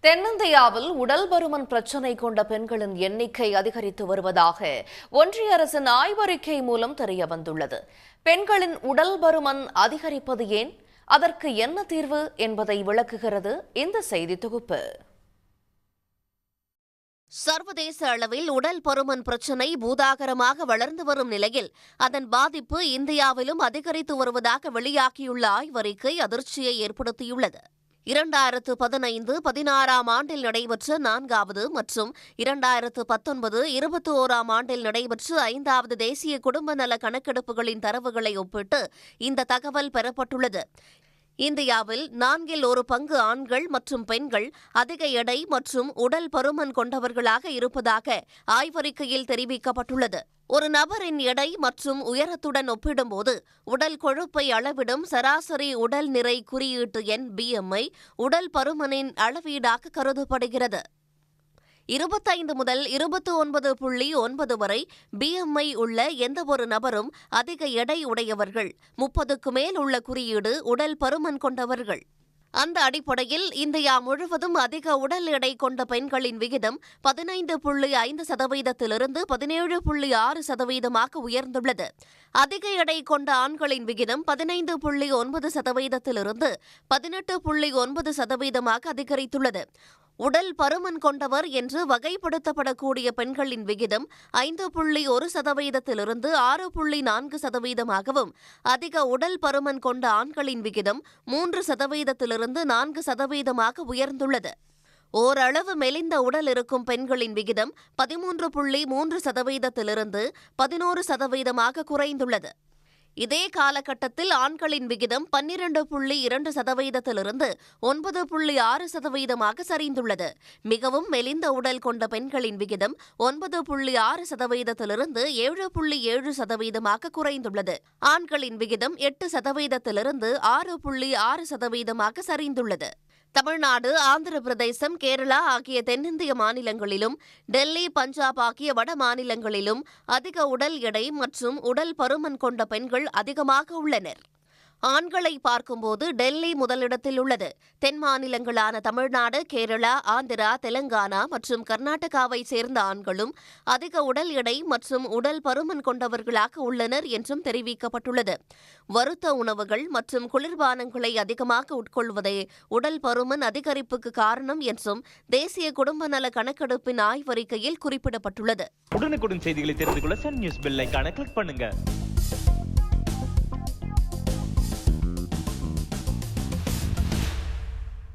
தென்னிந்தியாவில் உடல் பருமன் பிரச்சினை கொண்ட பெண்களின் எண்ணிக்கை அதிகரித்து வருவதாக ஒன்றிய அரசின் ஆய்வறிக்கை மூலம் தெரியவந்துள்ளது. பெண்களின் உடல் பருமன் அதிகரிப்பது ஏன், அதற்கு என்ன தீர்வு என்பதை விளக்குகிறது இந்த செய்தி தொகுப்பு. சர்வதேச அளவில் உடல் பருமன் பிரச்சினை பூதாகரமாக வளர்ந்து வரும் நிலையில் அதன் பாதிப்பு இந்தியாவிலும் அதிகரித்து வருவதாக வெளியாகியுள்ள ஆய்வறிக்கை அதிர்ச்சியை ஏற்படுத்தியுள்ளது. 2015-16 ஆண்டில் நடைபெற்ற 4வது மற்றும் 2019-21 ஆண்டில் நடைபெற்ற 5வது தேசிய குடும்ப நல கணக்கெடுப்புகளின் தரவுகளை ஒப்பிட்டு இந்த தகவல் பெறப்பட்டுள்ளது. இந்தியாவில் 4 பங்கு ஆண்கள் மற்றும் பெண்கள் அதிக எடை மற்றும் உடல் பருமன் கொண்டவர்களாக இருப்பதாக ஆய்வறிக்கையில் தெரிவிக்கப்பட்டுள்ளது. ஒரு நபரின் எடை மற்றும் உயரத்துடன் ஒப்பிடும்போது உடல் கொழுப்பை அளவிடும் சராசரி உடல் நிறை குறியீட்டு எண் BMI உடல் பருமனின் அளவீடாக கருதப்படுகிறது. 25 முதல் 29.9 வரை BMI உள்ள எந்தவொரு நபரும் அதிக எடை உடையவர்கள். 30க்கு மேல் உள்ள குறியீடு உடல் பருமன் கொண்டவர்கள். அந்த அடிப்படையில் இந்தியா முழுவதும் அதிக உடல் எடை கொண்ட பெண்களின் விகிதம் 15.5%-இருந்து 17.6% உயர்ந்துள்ளது. அதிக எடை கொண்ட ஆண்களின் விகிதம் 15.9%-இருந்து 18.9% அதிகரித்துள்ளது. உடல் பருமன் கொண்டவர் என்று வகைப்படுத்தப்படக்கூடிய பெண்களின் விகிதம் 5.1%-இருந்து 6.4%, அதிக உடல் பருமன் கொண்ட ஆண்களின் விகிதம் 3%-இருந்து 4% உயர்ந்துள்ளது. ஓரளவு மெலிந்த உடல் இருக்கும் பெண்களின் விகிதம் 13.3%-இருந்து 11% குறைந்துள்ளது. இதே காலகட்டத்தில் ஆண்களின் விகிதம் 12.2%-இருந்து 9.6% சரிந்துள்ளது. மிகவும் மெலிந்த உடல் கொண்ட பெண்களின் விகிதம் 9.6%-இருந்து 7.7% குறைந்துள்ளது. ஆண்களின் விகிதம் 8%-இருந்து 6.6% சரிந்துள்ளது. தமிழ்நாடு, ஆந்திர பிரதேசம், கேரளா ஆகிய தென்னிந்திய மாநிலங்களிலும் டெல்லி, பஞ்சாப் ஆகிய வட மாநிலங்களிலும் அதிக உடல் எடை மற்றும் உடல் பருமன் கொண்ட பெண்கள் அதிகமாக உள்ளனர். ஆண்களை பார்க்கும்போது டெல்லி முதலிடத்தில் உள்ளது. தென் மாநிலங்களான தமிழ்நாடு, கேரளா, ஆந்திரா, தெலங்கானா மற்றும் கர்நாடகாவை சேர்ந்த ஆண்களும் அதிக உடல் எடை மற்றும் உடல் பருமன் கொண்டவர்களாக உள்ளனர் என்றும் தெரிவிக்கப்பட்டுள்ளது. வறுத்த உணவுகள் மற்றும் குளிர்பானங்களை அதிகமாக உட்கொள்வதே உடல் பருமன் அதிகரிப்புக்கு காரணம் என்றும் தேசிய குடும்ப நல கணக்கெடுப்பின் ஆய்வறிக்கையில் குறிப்பிடப்பட்டுள்ளது. உடனுக்குடன் செய்திகளை தெரிந்து கொள்ள சன் நியூஸ் பெல் ஐகானை கிளிக் பண்ணுங்க.